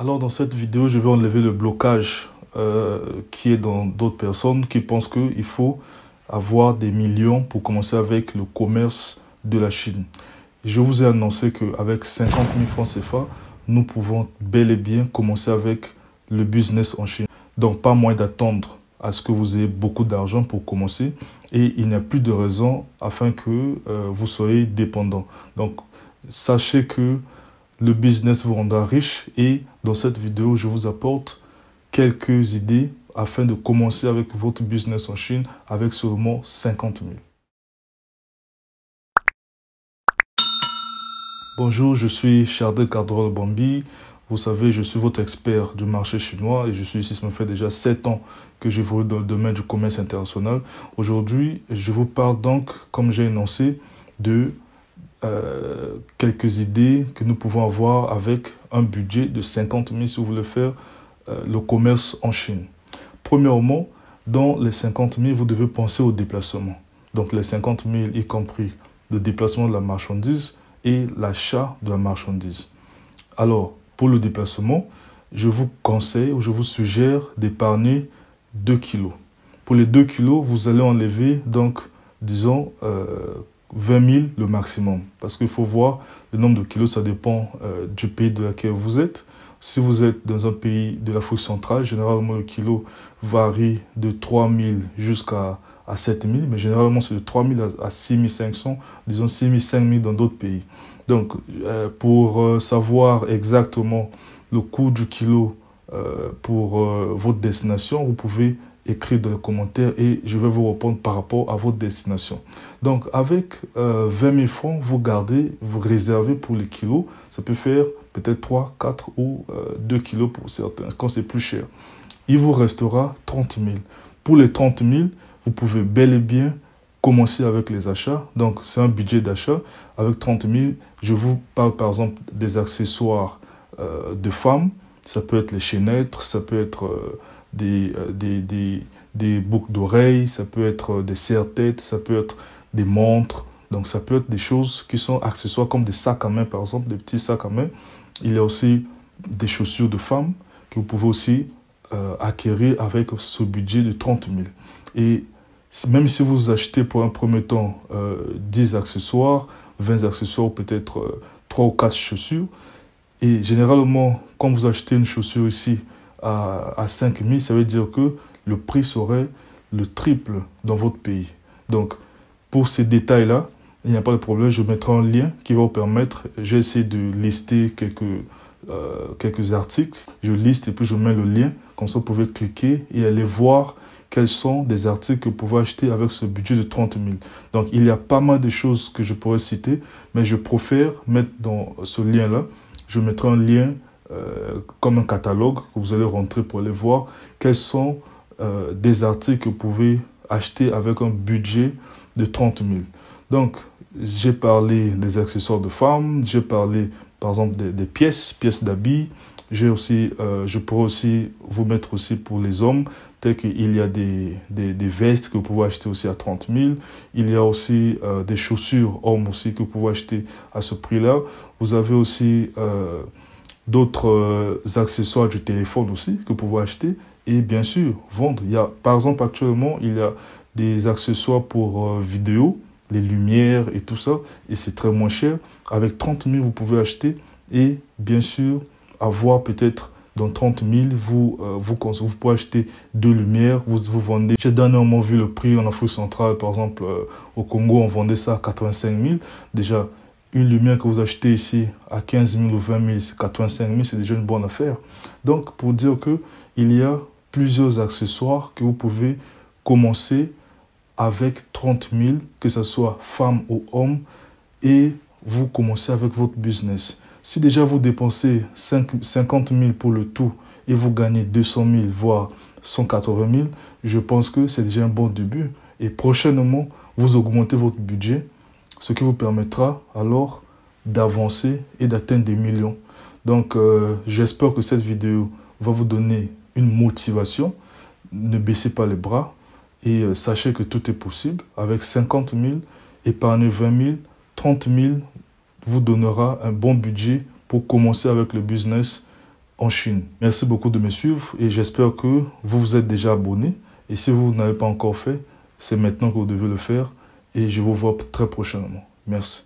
Alors dans cette vidéo, je vais enlever le blocage qui est dans d'autres personnes qui pensent qu'il faut avoir des millions pour commencer avec le commerce de la Chine. Je vous ai annoncé qu'avec 50 000 francs CFA, nous pouvons bel et bien commencer avec le business en Chine. Donc pas moins d'attendre à ce que vous ayez beaucoup d'argent pour commencer et il n'y a plus de raison afin que vous soyez dépendant. Donc sachez que le business vous rendra riche et dans cette vidéo, je vous apporte quelques idées afin de commencer avec votre business en Chine avec seulement 50 000. Bonjour, je suis Chardel Cardrol Bambi. Vous savez, je suis votre expert du marché chinois et je suis ici, ça me fait déjà 7 ans que j'évolue dans le domaine du commerce international. Aujourd'hui, je vous parle donc, comme j'ai énoncé, de quelques idées que nous pouvons avoir avec un budget de 50 000 si vous voulez faire le commerce en Chine. Premièrement, dans les 50 000, vous devez penser au déplacement. Donc les 50 000, y compris le déplacement de la marchandise et l'achat de la marchandise. Alors, pour le déplacement, je vous conseille ou je vous suggère d'épargner 2 kilos. Pour les 2 kilos, vous allez enlever, donc, disons, 20 000 le maximum. Parce qu'il faut voir, le nombre de kilos, ça dépend du pays de laquelle vous êtes. Si vous êtes dans un pays de l'Afrique centrale, généralement le kilo varie de 3 000 jusqu'à 7 000, mais généralement c'est de 3 000 à 6 500, disons 6 000, 5 000 dans d'autres pays. Donc, pour savoir exactement le coût du kilo pour votre destination, vous pouvez écrire dans les commentaires et je vais vous répondre par rapport à votre destination. Donc, avec 20 000 francs, vous gardez, vous réservez pour les kilos. Ça peut faire peut-être 3, 4 ou 2 kilos pour certains, quand c'est plus cher. Il vous restera 30 000. Pour les 30 000, vous pouvez bel et bien commencer avec les achats. Donc, c'est un budget d'achat. Avec 30 000, je vous parle par exemple des accessoires de femmes. Ça peut être les chaînettes, ça peut être des boucles d'oreilles, ça peut être des serre-têtes, ça peut être des montres. Donc, ça peut être des choses qui sont accessoires comme des sacs à main, par exemple, des petits sacs à main. Il y a aussi des chaussures de femmes que vous pouvez aussi acquérir avec ce budget de 30 000. Et même si vous achetez pour un premier temps 10 accessoires, 20 accessoires ou peut-être 3 ou 4 chaussures, et généralement, quand vous achetez une chaussure ici à 5 000, ça veut dire que le prix serait le triple dans votre pays. Donc, pour ces détails-là, il n'y a pas de problème. Je mettrai un lien qui va vous permettre, j'ai essayé de lister quelques articles. Je liste et puis je mets le lien. Comme ça, vous pouvez cliquer et aller voir quels sont des articles que vous pouvez acheter avec ce budget de 30 000. Donc, il y a pas mal de choses que je pourrais citer, mais je préfère mettre dans ce lien-là. Je mettrai un lien comme un catalogue que vous allez rentrer pour aller voir quels sont des articles que vous pouvez acheter avec un budget de 30 000. Donc, j'ai parlé des accessoires de femmes, j'ai parlé par exemple des pièces d'habits. Je pourrais aussi vous mettre aussi pour les hommes, tel qu'il y a des vestes que vous pouvez acheter aussi à 30 000. Il y a aussi des chaussures hommes aussi que vous pouvez acheter à ce prix-là. Vous avez aussi d'autres accessoires du téléphone aussi que vous pouvez acheter et bien sûr vendre. Par exemple, actuellement, il y a des accessoires pour vidéo, les lumières et tout ça, et c'est très moins cher. Avec 30 000, vous pouvez acheter et bien sûr avoir peut-être dans 30 000, vous pouvez acheter 2 lumières, vous vendez. J'ai dernièrement vu le prix en Afrique centrale, par exemple au Congo, on vendait ça à 85 000. Déjà, une lumière que vous achetez ici à 15 000 ou 20 000, c'est 85 000, c'est déjà une bonne affaire. Donc, pour dire qu'il y a plusieurs accessoires que vous pouvez commencer avec 30 000, que ce soit femme ou homme, et vous commencez avec votre business. Si déjà vous dépensez 50 000 pour le tout et vous gagnez 200 000, voire 180 000, je pense que c'est déjà un bon début. Et prochainement, vous augmentez votre budget, ce qui vous permettra alors d'avancer et d'atteindre des millions. Donc, j'espère que cette vidéo va vous donner une motivation. Ne baissez pas les bras et sachez que tout est possible. Avec 50 000, épargnez 20 000, 30 000 vous donnera un bon budget pour commencer avec le business en Chine. Merci beaucoup de me suivre et j'espère que vous vous êtes déjà abonné. Et si vous n'avez pas encore fait, c'est maintenant que vous devez le faire et je vous vois très prochainement. Merci.